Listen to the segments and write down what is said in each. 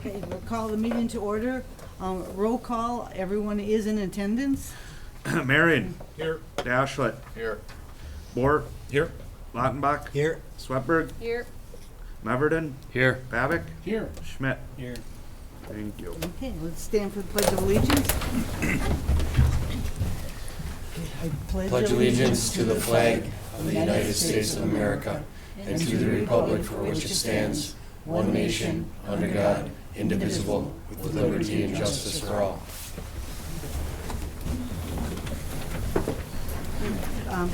Okay, we'll call the meeting to order. Roll call, everyone is in attendance. Marion. Here. Dashlet. Here. Bort. Here. Lautenbach. Here. Swetberg. Here. Meverden. Here. Pavic. Here. Schmidt. Here. Thank you. Okay, let's stand for the Pledge of Allegiance. I Pledge allegiance to the flag of the United States of America and to the republic for which it stands, one nation, under God, indivisible, with liberty and justice for all.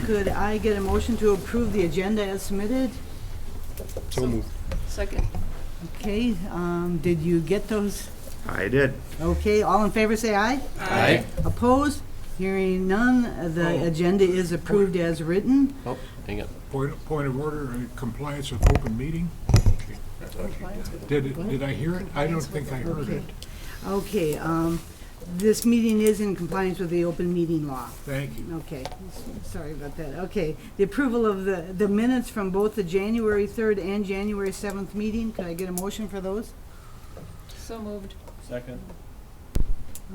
Could I get a motion to approve the agenda as submitted? So moved. Second. Okay, did you get those? I did. Okay, all in favor say aye. Aye. Opposed? Hearing none, the agenda is approved as written. Oh, hang on. Point of order, compliance with open meeting. Did I hear it? I don't think I heard Okay. it. Okay, this meeting is in compliance with the open meeting law. Thank you. Okay, sorry about that. Okay, the approval of the minutes from both the January 3rd and January 7th meeting. Could I get a motion for those? So moved. Second.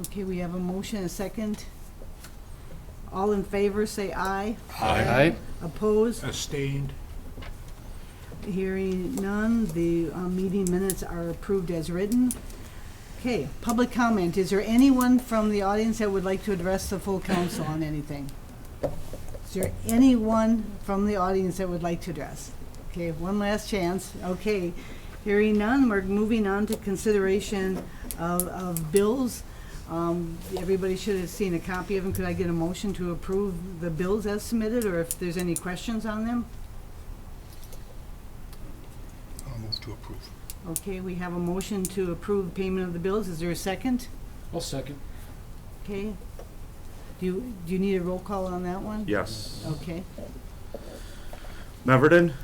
Okay, we have a motion, a second. All in favor, say aye. Aye. Opposed? Abstained. Hearing none, the meeting minutes are approved as written. Okay, public comment. Is there anyone from the audience that would like to address the full council on anything? Is there anyone from the audience that would like to address? Okay, one last chance. Okay, hearing none, we're moving on to consideration of bills. Everybody should have seen a copy of them. Could I get a motion to approve the bills as submitted, or if there's any questions on them? I'll move to approve. Okay, we have a motion to approve payment of the bills. Is there a second? I'll second. Okay. Do you need a roll call on that one? Yes. Okay. Meverden.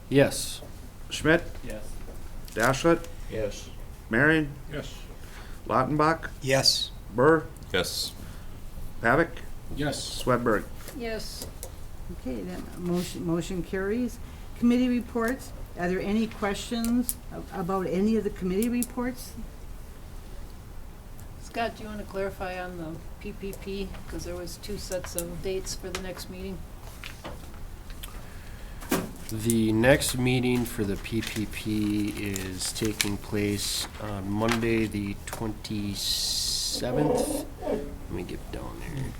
Yes. Schmidt. Yes. Dashlet. Yes. Marion. Yes. Lautenbach. Yes. Burr. Yes. Pavic. Yes. Swedberg. Yes. Okay, that motion carries. Committee reports. Are there any questions about any of the committee reports? Scott, do you want to clarify on the PPP? Because there was 2 sets of dates for the next meeting. The next meeting for the PPP is taking place on Monday, the 27th. Let me get down there.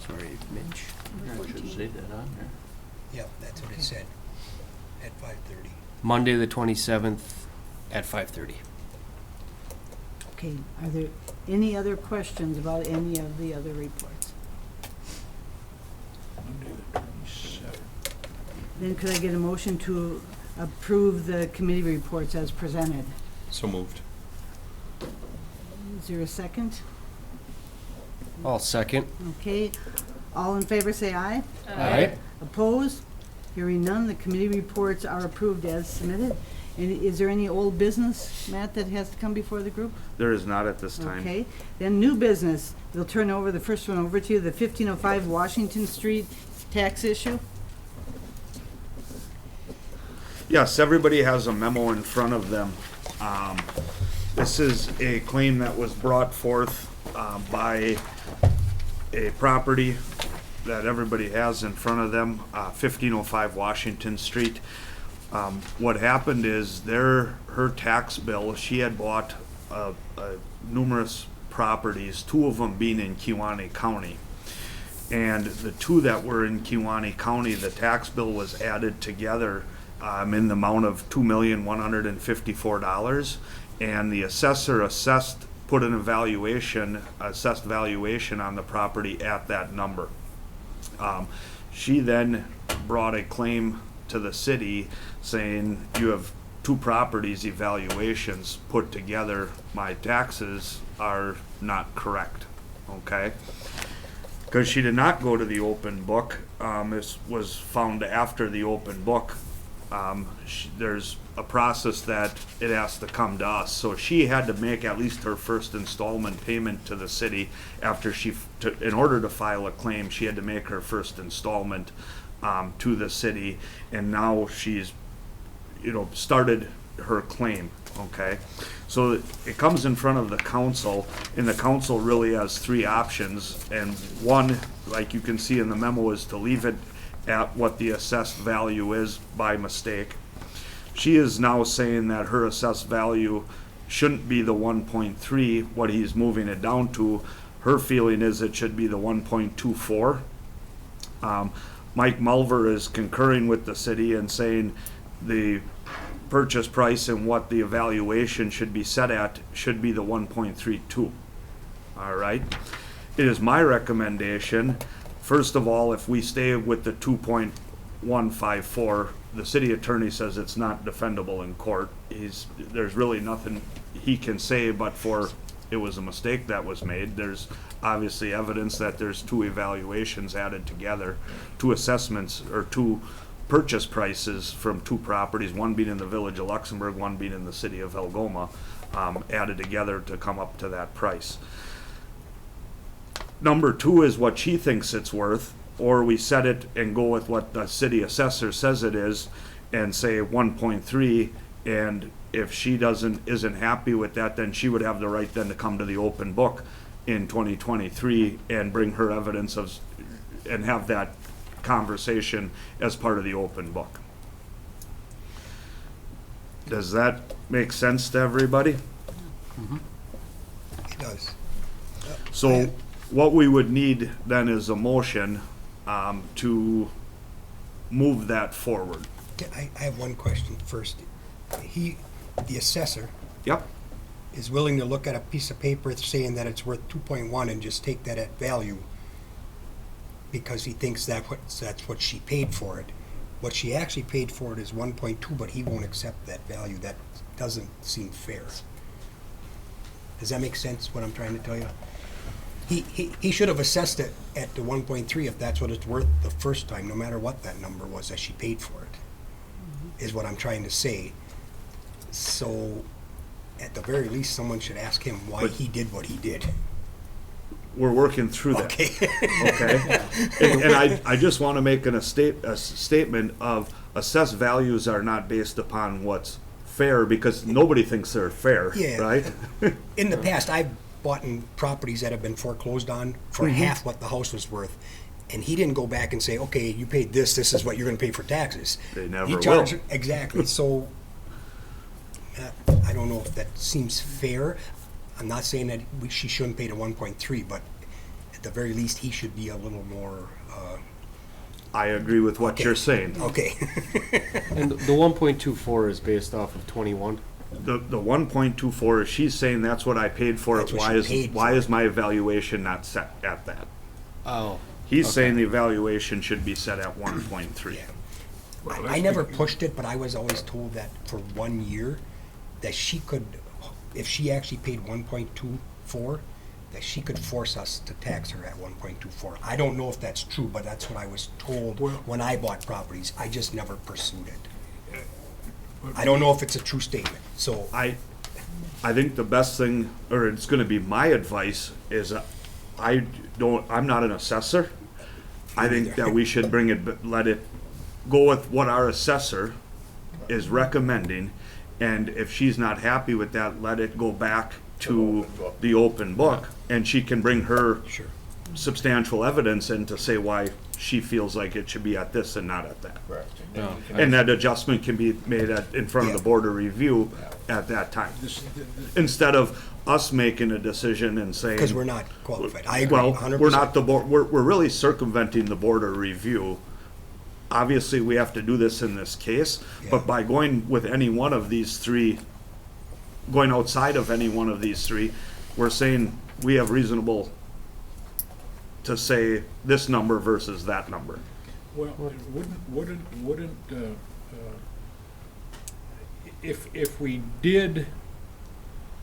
Sorry, Mitch. Yep, that's what it said, at 5:30. Monday, the 27th at 5:30. Okay, are there any other questions about any of the other reports? Monday the 27th. Then could I get a motion to approve the committee reports as presented? So moved. Is there a second? I'll second. Okay, all in favor say aye. Aye. Opposed? Hearing none, the committee reports are approved as submitted. And is there any old business, Matt, that has to come before the group? There is not at this time. Okay, then new business. We'll turn over the first one over to you, the 1505 Washington Street tax issue. Yes, everybody has a memo in front of them. This is a claim that was brought forth by a property that everybody has in front of them, 1505 Washington Street. What happened is her tax bill, she had bought numerous properties, 2 of them being in Kewaunee County. And the 2 that were in Kewaunee County, the tax bill was added together in the amount of $2,154, and the assessor put an assessed valuation on the property at that number. She then brought a claim to the city saying, you have 2 properties evaluations put together, my taxes are not correct, okay? Because she did not go to the open book. This was found after the open book. There's a process that it has to come to us. So she had to make at least her first installment payment to the city after in order to file a claim, she had to make her first installment to the city. And now she's, started her claim, okay? So it comes in front of the council, and the council really has three options. And one, like you can see in the memo, is to leave it at what the assessed value is by mistake. She is now saying that her assessed value shouldn't be the 1.3, what he's moving it down to. Her feeling is it should be the 1.24. Mike Mulver is concurring with the city and saying the purchase price and what the evaluation should be set at should be the 1.32. All right. It is my recommendation, first of all, if we stay with the 2.154, the city attorney says it's not defendable in court. There's really nothing he can say but for it was a mistake that was made. There's obviously evidence that there's two evaluations added together, two assessments or two purchase prices from two properties, one being in the village of Luxembourg, one being in the city of Algoma, added together to come up to that price. Number two is what she thinks it's worth, or we set it and go with what the city assessor says it is and say 1.3, and if she isn't happy with that, then she would have the right then to come to the open book in 2023 and bring her evidence of, and have that conversation as part of the open book. Does that make sense to everybody? It does. So what we would need then is a motion to move that forward. I have one question first. The assessor Yep. is willing to look at a piece of paper saying that it's worth 2.1 and just take that at value because he thinks that's what she paid for it. What she actually paid for it is 1.2, but he won't accept that value. That doesn't seem fair. Does that make sense, what I'm trying to tell you? He should have assessed it at the 1.3 if that's what it's worth the first time, no matter what that number was that she paid for it, is what I'm trying to say. So, at the very least, someone should ask him why he did what he did. We're working through that. Okay. Okay? And I just want to make a statement of assessed values are not based upon what's fair, because nobody thinks they're fair, Yeah. right? In the past, I've bought in properties that have been foreclosed on for half what the house was worth. And he didn't go back and say, okay, you paid this is what you're gonna pay for taxes. They never He will. charged, exactly, so, I don't know if that seems fair. I'm not saying that she shouldn't pay the 1.3, but at the very least, he should be a little more, I agree with what Okay. you're saying. okay. And the 1.24 is based off of 21. The 1.24, she's saying that's what I paid for That's it. what she paid Why for is my evaluation not set at that? Oh. He's Okay. saying the evaluation should be set at 1.3. Yeah. Well, I never pushed it, but I was always told that for 1 year, that she could, if she actually paid 1.24, that she could force us to tax her at 1.24. I don't know if that's true, but that's what I was told Well- when I bought properties. I just never pursued it. I don't know if it's a true statement, so, I think the best thing, or it's gonna be my advice, is I'm not an assessor. I think that we should bring it, but let it go with what our assessor is recommending. And if she's not happy with that, let it go back to the open book, and she can bring her sure. substantial evidence in to say why she feels like it should be at this and not at that. No. And that adjustment can be made in front of the board of review at that time. Instead of us making a decision and saying. Because we're not qualified. I agree, Well, 100%. we're not the board, we're really circumventing the board of review. Obviously, we have to do this in this case, Yeah. but by going with any one of these three, going outside of any one of these three, we're saying we have reasonable to say this number versus that number. Well, wouldn't, if we did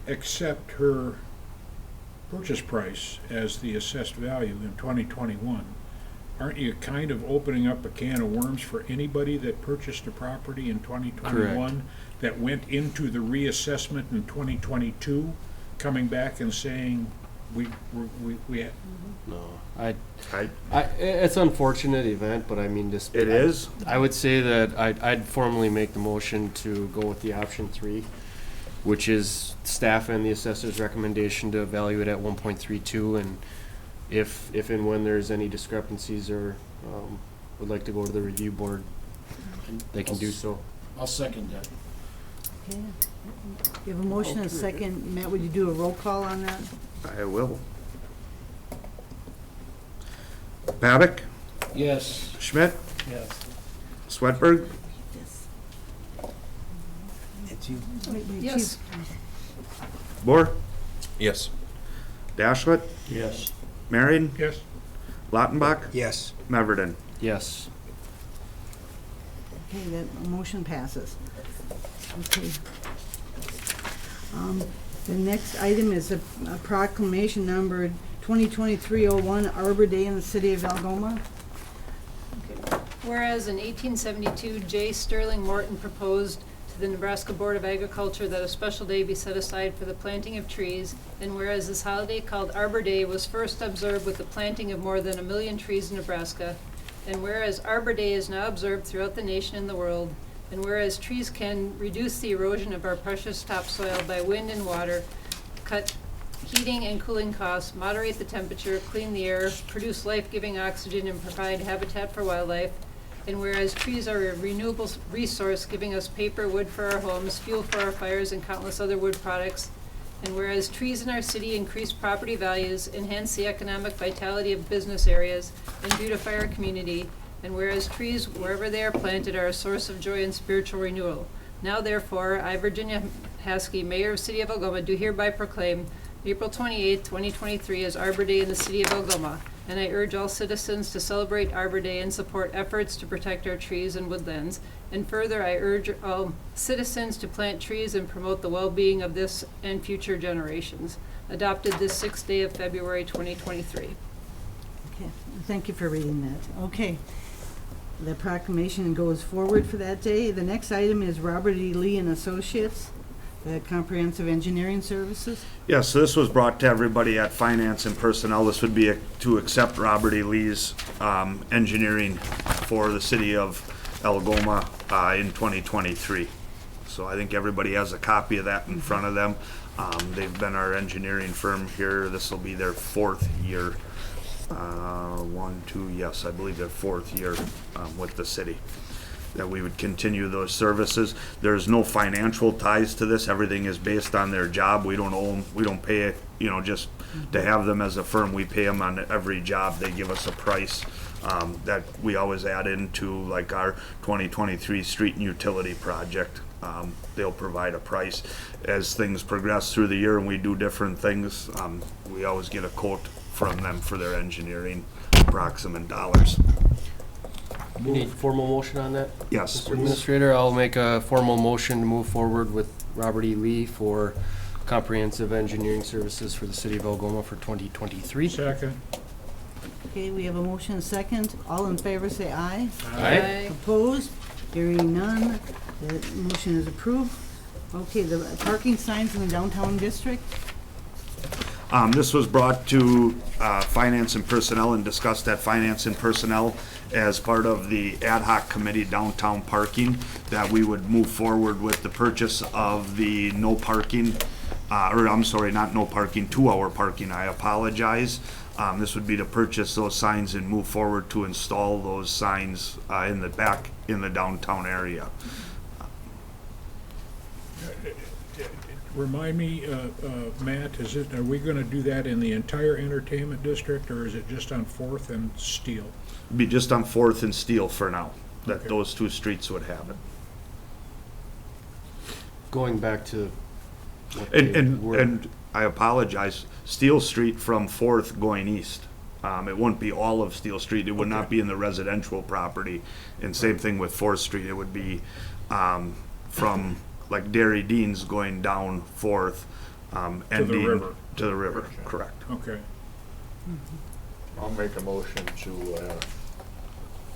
accept her purchase price as the assessed value in 2021, aren't you kind of opening up a can of worms for anybody that purchased a property in 2021 that went into the reassessment in 2022, coming back and saying, we No. Right? It's an unfortunate event, but I mean, just. It is. I would say that I'd formally make the motion to go with the option 3. which is staff and the assessor's recommendation to evaluate at 1.32, and if and when there's any discrepancies or would like to go to the review board, they can do so. I'll second that. Okay. You have a motion and a second. Matt, would you do a roll call on that? I will. Paddock, Yes. Schmidt, Yes. Swedberg, It's you. Wait, Yes. Bohr, Yes. Dashlet, Yes. Marion, Yes? Lautenbach, Yes. Meverden. Yes. Okay, that motion passes. Okay. The next item is a proclamation number 2023-01, Arbor Day in the city of Algoma. Whereas in 1872, J. Sterling Morton proposed to the Nebraska Board of Agriculture that a special day be set aside for the planting of trees, and whereas this holiday called Arbor Day was first observed with the planting of more than 1 million trees in Nebraska, and whereas Arbor Day is now observed throughout the nation and the world, and whereas trees can reduce the erosion of our precious topsoil by wind and water, cut heating and cooling costs, moderate the temperature, clean the air, produce life-giving oxygen, and provide habitat for wildlife, and whereas trees are a renewable resource giving us paper, wood for our homes, fuel for our fires, and countless other wood products, and whereas trees in our city increase property values, enhance the economic vitality of business areas, and beautify our community, and whereas trees, wherever they are planted, are a source of joy and spiritual renewal. Now therefore, I, Virginia Haskey, Mayor of the City of Algoma, do hereby proclaim April 28, 2023 as Arbor Day in the City of Algoma, and I urge all citizens to celebrate Arbor Day and support efforts to protect our trees and woodlands. And further, I urge all citizens to plant trees and promote the well-being of this and future generations. Adopted this 6th day of February 2023. Okay, thank you for reading that. Okay. The proclamation goes forward for that day. The next item is Robert E. Lee and Associates, the Comprehensive Engineering Services. Yes, so this was brought to everybody at Finance and Personnel. This would be to accept Robert E. Lee's engineering for the city of Algoma in 2023. So I think everybody has a copy of that in front of them. They've been our engineering firm here. This will be their 4th year. Yes, I believe their 4th year with the city. That we would continue those services. There's no financial ties to this. Everything is based on their job. We don't own, we don't pay it, just to have them as a firm. We pay them on every job. They give us a price that we always add into, like our 2023 street and utility project. They'll provide a price. As things progress through the year and we do different things, we always get a quote from them for their engineering approximate dollars. You need formal motion on that? Yes, Mr. please. Administrator, I'll make a formal motion to move forward with Robert E. Lee for comprehensive engineering services for the city of Algoma for 2023. Second. Okay, we have a motion and a second. All in favor say aye. Aye. Opposed? Hearing none. The motion is approved. Okay, the parking signs in the downtown district. This was brought to Finance and Personnel and discussed at Finance and Personnel as part of the ad hoc committee downtown parking, that we would move forward with the purchase of the no parking, not no parking, 2-hour parking, I apologize. This would be to purchase those signs and move forward to install those signs in the back in the downtown area. Remind me, Matt, are we gonna do that in the entire entertainment district, or is it just on 4th and Steel? Be just on 4th and Steel for now, that Okay. those 2 streets would have it. Going back to what they And were- I apologize, Steel Street from 4th going east. It wouldn't be all of Steel Street, it would not be in the residential property. And same thing with 4th Street, it would be from like Derry Dean's going down 4th, ending river. to the river, correct. Okay. I'll make a motion to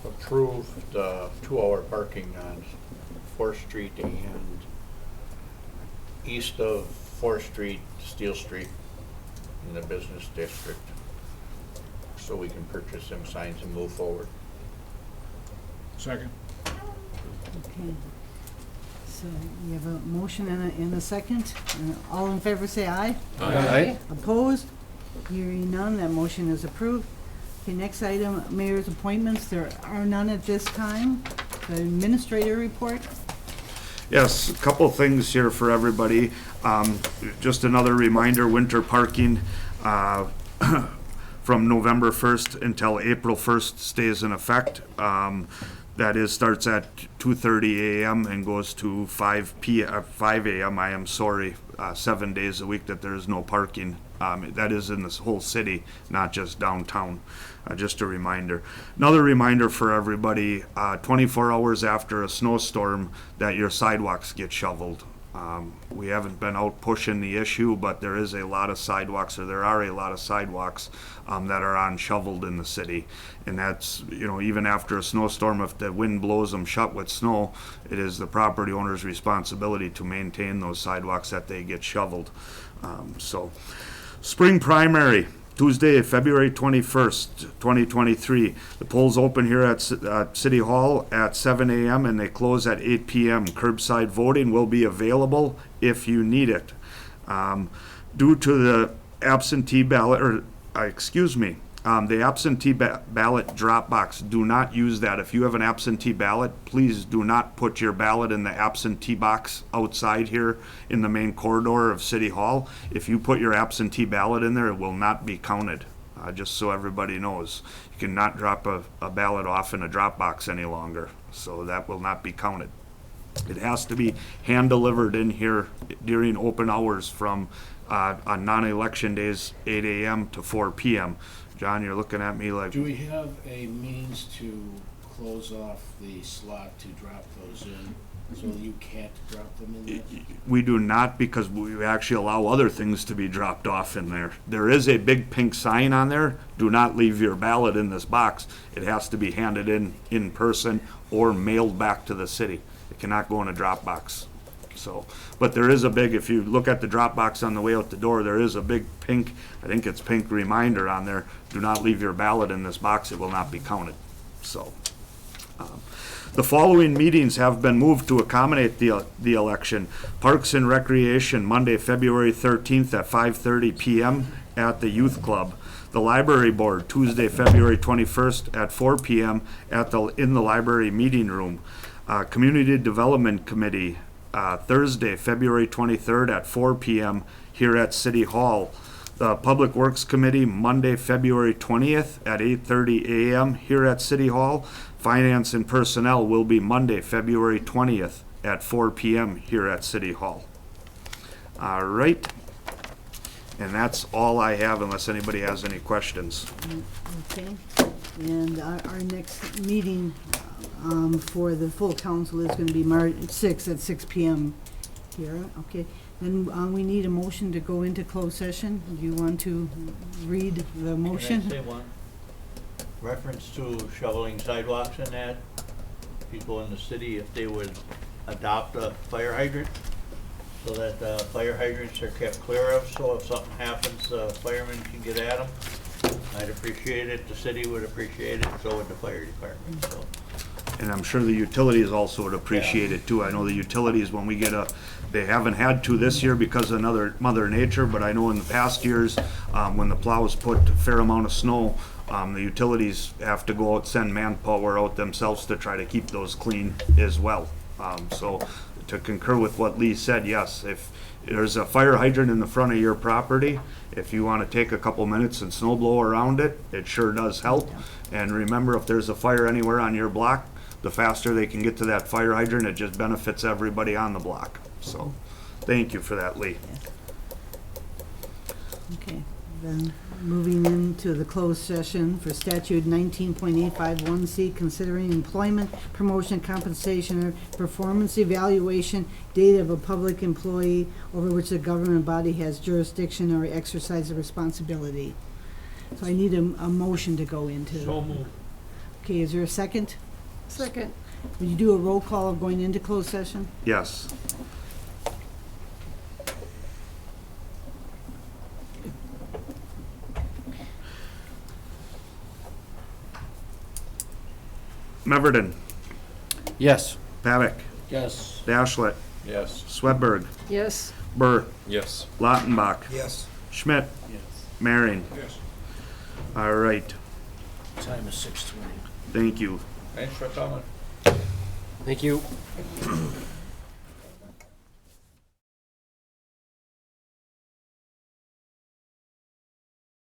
approve the 2-hour parking on 4th Street and east of 4th Street, Steel Street in the business district, so we can purchase them signs and move forward. Second. Okay. So we have a motion and a second. All in favor say aye. Aye. Opposed? Hearing none, that motion is approved. Okay, next item, mayor's appointments. There are none at this time. The administrator report. Yes, a couple things here for everybody. Just another reminder, winter parking from November 1st until April 1st stays in effect. That is, starts at 2:30 a.m. and goes to 5 a.m., 7 days a week that there is no parking. That is in this whole city, not just downtown. Just a reminder. Another reminder for everybody, 24 hours after a snowstorm, that your sidewalks get shoveled. We haven't been out pushing the issue, but there is a lot of sidewalks, or there are a lot of sidewalks that are unshoveled in the city. And that's, even after a snowstorm, if the wind blows them shut with snow, it is the property owner's responsibility to maintain those sidewalks that they get shoveled. Spring primary, Tuesday, February 21st, 2023. The polls open here at City Hall at 7 a.m. and they close at 8 p.m. Curbside voting will be available if you need it. Due to the absentee ballot, the absentee ballot drop box, do not use that. If you have an absentee ballot, please do not put your ballot in the absentee box outside here in the main corridor of City Hall. If you put your absentee ballot in there, it will not be counted, just so everybody knows. You cannot drop a ballot off in a drop box any longer, so that will not be counted. It has to be hand-delivered in here during open hours from on non-election days, 8 a.m. to 4 p.m. John, you're looking at me like... Do we have a means to close off the slot to drop those in, so you can't drop them in there? We do not, because we actually allow other things to be dropped off in there. There is a big pink sign on there, do not leave your ballot in this box. It has to be handed in person or mailed back to the city. It cannot go in a drop box. So, but there is a big, if you look at the drop box on the way out the door, there is a big pink, I think it's pink reminder on there, do not leave your ballot in this box, it will not be counted. So, the following meetings have been moved to accommodate the election. Parks and Recreation, Monday, February 13th at 5:30 p.m. at the Youth Club. The Library Board, Tuesday, February 21st at 4 p.m. in the library meeting room. Community Development Committee, Thursday, February 23rd at 4 p.m. here at City Hall. The Public Works Committee, Monday, February 20th at 8:30 a.m. here at City Hall. Finance and Personnel will be Monday, February 20th at 4 p.m. here at City Hall. All right. And that's all I have, unless anybody has any questions. Okay. And our next meeting for the full council is going to be March 6th at 6 p.m. here. Okay. Then we need a motion to go into closed session. Do you want to read the motion? Can I say one? Reference to shoveling sidewalks and that, people in the city, if they would adopt a fire hydrant, so that fire hydrants are kept clear of, so if something happens, firemen can get at them. I'd appreciate it, the city would appreciate it, so would the fire department, so. And I'm sure the utilities also would appreciate it too. I know the utilities, when we get they haven't had to this year because of Mother Nature, but I know in the past years, when the plows put a fair amount of snow, the utilities have to go out, send manpower out themselves to try to keep those clean as well. So to concur with what Lee said, yes, if there's a fire hydrant in the front of your property, if you want to take a couple minutes and snow blow around it, it sure does help. And remember, if there's a fire anywhere on your block, the faster they can get to that fire hydrant, it just benefits everybody on the block. So, thank you for that, Lee. Okay. Then moving into the closed session for statute 19.851C, considering employment, promotion, compensation, or performance evaluation data of a public employee over which the government body has jurisdiction or exercise of responsibility. So I need a motion to go into. So moved. Okay, is there a second? Second. Would you do a roll call of going into closed session? Yes. Meverden, Yes. Paddock, Yes. Dashlet, Yes. Swedberg, Yes. Burr, Yes. Lautenbach, Yes. Schmidt, Yes. Maring. Yes. All right, Time is 6:20. thank you. Thanks for coming. Thank you.